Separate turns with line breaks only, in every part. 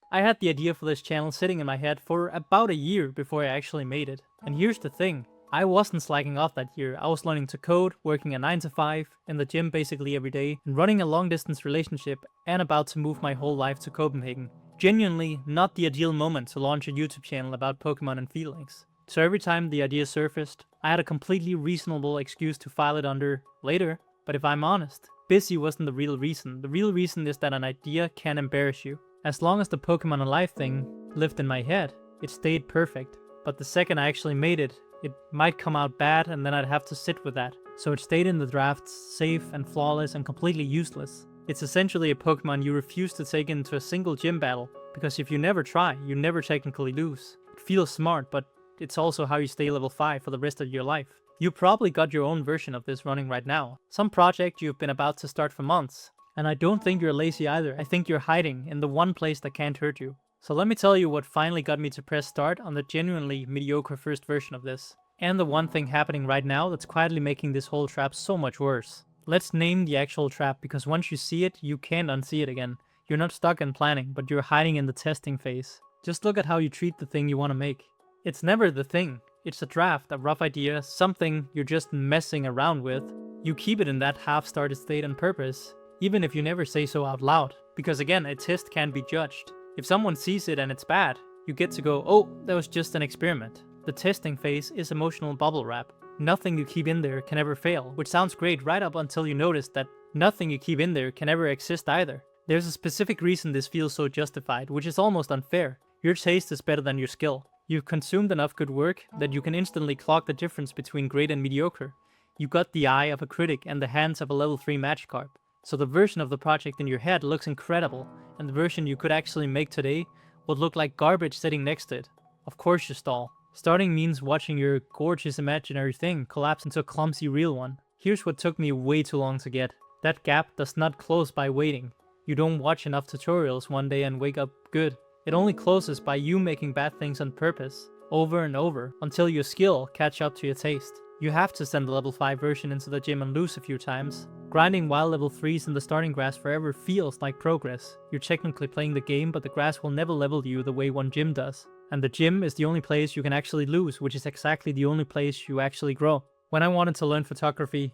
I had the idea for this channel sitting in my head for about a year before I actually made it. And here's the thing, I wasn't slacking off that year. I was learning to code, working a 9 to 5, in the gym basically every day, and running a long distance relationship, and about to move my whole life to Copenhagen. Genuinely not the ideal moment to launch a YouTube channel about Pokemon and feelings. So every time the idea surfaced, I had a completely reasonable excuse to file it under later. But if I'm honest, busy wasn't the real reason. The real reason is that an idea can embarrass you. As long as the Pokemon Alive thing lived in my head, it stayed perfect. But the second I actually made it, it might come out bad and then I'd have to sit with that. So it stayed in the drafts, safe and flawless and completely useless. It's essentially a Pokemon you refuse to take into a single gym battle, because if you never try, you never technically lose. It feels smart, but it's also how you stay level 5 for the rest of your life. You probably got your own version of this running right now. Some project you've been about to start for months. And I don't think you're lazy either. I think you're hiding in the one place that can't hurt you. So let me tell you what finally got me to press start on the genuinely mediocre first version of this. And the one thing happening right now that's quietly making this whole trap so much worse. Let's name the actual trap, because once you see it, you can't unsee it again. You're not stuck in planning, but you're hiding in the testing phase. Just look at how you treat the thing you want to make. It's never the thing. It's a draft, a rough idea, something you're just messing around with. You keep it in that half-started state on purpose, even if you never say so out loud. Because again, a test can't be judged. If someone sees it and it's bad, you get to go, oh, that was just an experiment. The testing phase is emotional bubble wrap. Nothing you keep in there can ever fail, which sounds great right up until you notice that nothing you keep in there can ever exist either. There's a specific reason this feels so justified, which is almost unfair. Your taste is better than your skill. You've consumed enough good work that you can instantly clock the difference between great and mediocre. You got the eye of a critic and the hands of a level 3 Magikarp. So the version of the project in your head looks incredible, and the version you could actually make today would look like garbage sitting next to it. Of course you stall. Starting means watching your gorgeous imaginary thing collapse into a clumsy real one. Here's what took me way too long to get. That gap does not close by waiting. You don't watch enough tutorials one day and wake up good. It only closes by you making bad things on purpose, over and over, until your skill catch up to your taste. You have to send the level 5 version into the gym and lose a few times. Grinding wild level 3s in the starting grass forever feels like progress. You're technically playing the game, but the grass will never level you the way one gym does. And the gym is the only place you can actually lose, which is exactly the only place you actually grow. When I wanted to learn photography,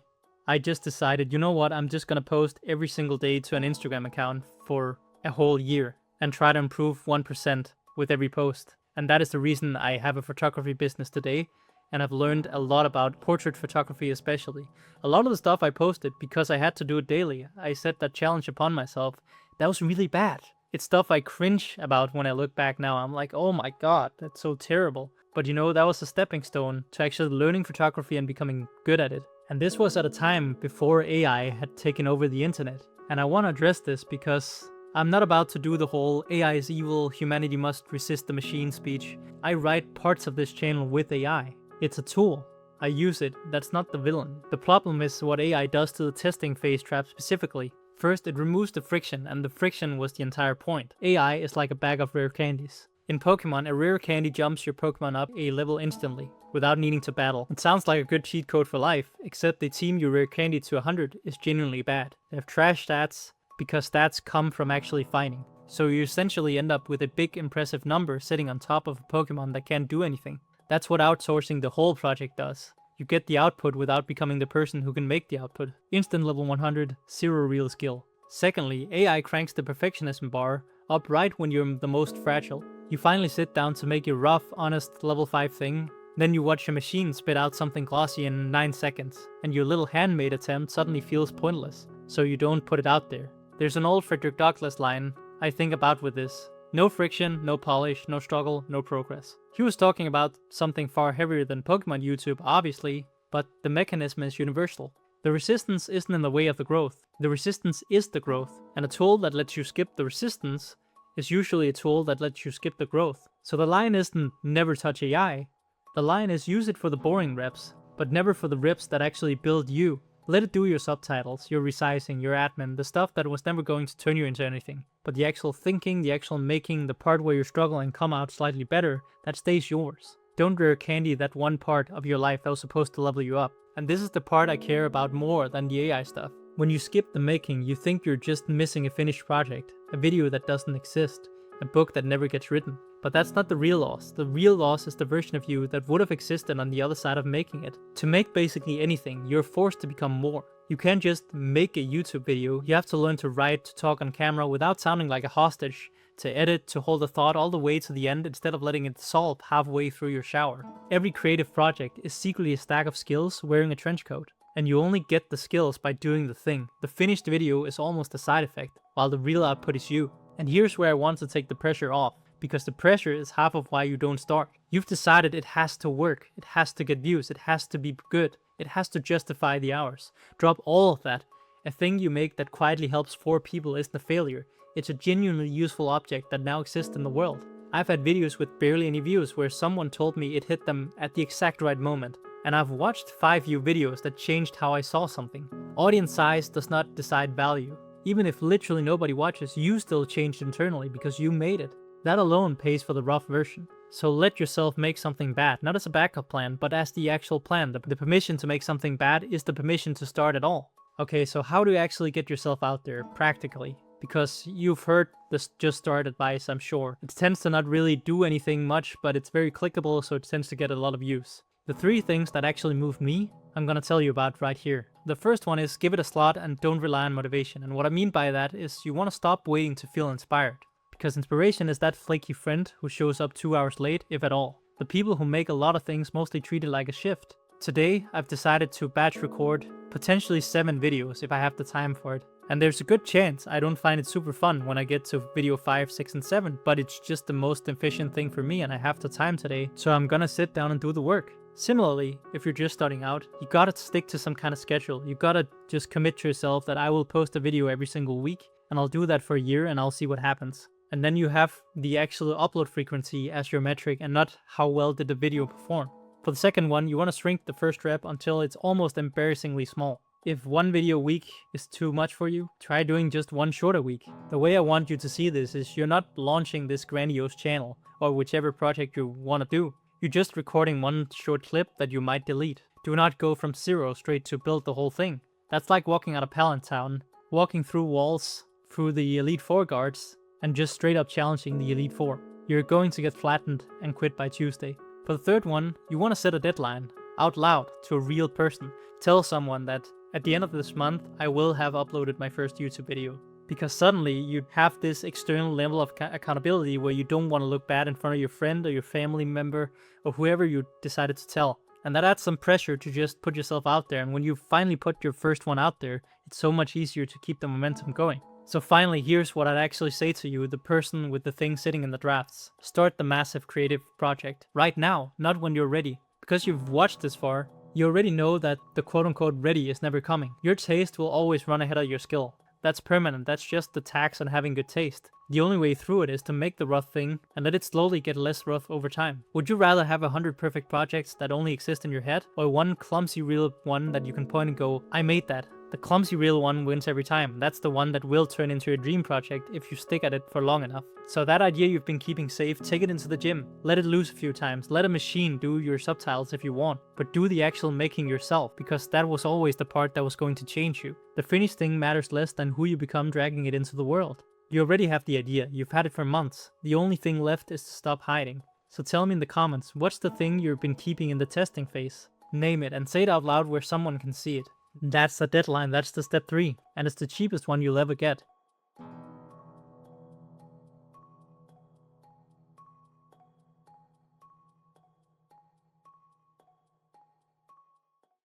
I just decided, you know what, I'm just gonna post every single day to an Instagram account for a whole year and try to improve 1% with every post. And that is the reason I have a photography business today, and I've learned a lot about portrait photography especially. A lot of the stuff I posted because I had to do it daily. I set that challenge upon myself. That was really bad. It's stuff I cringe about when I look back now. I'm like, oh my god, that's so terrible. But you know, that was a stepping stone to actually learning photography and becoming good at it. And this was at a time before AI had taken over the internet. And I want to address this because I'm not about to do the whole AI is evil, humanity must resist the machine speech. I write parts of this channel with AI. It's a tool. I use it. That's not the villain. The problem is what AI does to the testing phase trap specifically. First, it removes the friction, and the friction was the entire point. AI is like a bag of rare candies. In Pokemon, a rare candy jumps your Pokemon up a level instantly, without needing to battle. It sounds like a good cheat code for life, except they team your rare candy to 100 is genuinely bad. They have trash stats, because stats come from actually fighting. So you essentially end up with a big impressive number sitting on top of a Pokemon that can't do anything. That's what outsourcing the whole project does. You get the output without becoming the person who can make the output. Instant level 100, zero real skill. Secondly, AI cranks the perfectionism bar up right when you're the most fragile. You finally sit down to make your rough, honest level 5 thing, then you watch a machine spit out something glossy in 9 seconds, and your little handmade attempt suddenly feels pointless, so you don't put it out there. There's an old Frederick Douglass line I think about with this. No friction, no polish, no struggle, no progress. He was talking about something far heavier than Pokemon YouTube, obviously, but the mechanism is universal. The resistance isn't in the way of the growth. The resistance is the growth, and a tool that lets you skip the resistance is usually a tool that lets you skip the growth. So the line isn't never touch AI. The line is use it for the boring reps, but never for the reps that actually build you. Let it do your subtitles, your resizing, your admin, the stuff that was never going to turn you into anything. But the actual thinking, the actual making, the part where you struggle and come out slightly better, that stays yours. Don't rare candy that one part of your life that was supposed to level you up. And this is the part I care about more than the AI stuff. When you skip the making, you think you're just missing a finished project, a video that doesn't exist, a book that never gets written. But that's not the real loss. The real loss is the version of you that would have existed on the other side of making it. To make basically anything, you're forced to become more. You can't just make a YouTube video, you have to learn to write, to talk on camera without sounding like a hostage, to edit, to hold a thought all the way to the end instead of letting it dissolve halfway through your shower. Every creative project is secretly a stack of skills wearing a trench coat. And you only get the skills by doing the thing. The finished video is almost a side effect, while the real output is you. And here's where I want to take the pressure off, because the pressure is half of why you don't start. You've decided it has to work, it has to get views, it has to be good, it has to justify the hours. Drop all of that. A thing you make that quietly helps 4 people isn't a failure. It's a genuinely useful object that now exists in the world. I've had videos with barely any views where someone told me it hit them at the exact right moment. And I've watched 5 view videos that changed how I saw something. Audience size does not decide value. Even if literally nobody watches, you still changed internally because you made it. That alone pays for the rough version. So let yourself make something bad, not as a backup plan, but as the actual plan. The permission to make something bad is the permission to start at all. Okay, so how do you actually get yourself out there, practically? Because you've heard this just start advice, I'm sure. It tends to not really do anything much, but it's very clickable, so it tends to get a lot of use. The 3 things that actually moved me, I'm gonna tell you about right here. The first one is give it a slot and don't rely on motivation. And what I mean by that is you want to stop waiting to feel inspired. Because inspiration is that flaky friend who shows up 2 hours late, if at all. The people who make a lot of things mostly treat it like a shift. Today, I've decided to batch record potentially 7 videos if I have the time for it. And there's a good chance I don't find it super fun when I get to video 5, 6, and 7, but it's just the most efficient thing for me and I have the time today, so I'm gonna sit down and do the work. Similarly, if you're just starting out, you gotta stick to some kind of schedule. You gotta just commit to yourself that I will post a video every single week, and I'll do that for a year and I'll see what happens. And then you have the actual upload frequency as your metric and not how well did the video perform. For the second one, you want to shrink the first rep until it's almost embarrassingly small. If 1 video a week is too much for you, try doing just 1 short a week. The way I want you to see this is you're not launching this grandiose channel or whichever project you want to do. You're just recording 1 short clip that you might delete. Do not go from 0 straight to build the whole thing. That's like walking out of Palantown, walking through walls, through the Elite 4 guards, and just straight up challenging the Elite 4. You're going to get flattened and quit by Tuesday. For the third one, you want to set a deadline, out loud, to a real person. Tell someone that at the end of this month, I will have uploaded my first YouTube video. Because suddenly you have this external level of accountability where you don't want to look bad in front of your friend or your family member or whoever you decided to tell. And that adds some pressure to just put yourself out there. And when you finally put your first one out there, it's so much easier to keep the momentum going. So finally, here's what I'd actually say to you, the person with the thing sitting in the drafts. Start the massive creative project right now, not when you're ready. Because you've watched this far, you already know that the quote-unquote ready is never coming. Your taste will always run ahead of your skill. That's permanent, that's just the tax on having good taste. The only way through it is to make the rough thing and let it slowly get less rough over time. Would you rather have 100 perfect projects that only exist in your head, or 1 clumsy real one that you can point and go, I made that? The clumsy real one wins every time. That's the one that will turn into a dream project if you stick at it for long enough. So that idea you've been keeping safe, take it into the gym. Let it loose a few times. Let a machine do your subtitles if you want. But do the actual making yourself, because that was always the part that was going to change you. The finished thing matters less than who you become dragging it into the world. You already have the idea. You've had it for months. The only thing left is to stop hiding. So tell me in the comments, what's the thing you've been keeping in the testing phase? Name it and say it out loud where someone can see it. That's the deadline, that's the step 3, and it's the cheapest one you'll ever get.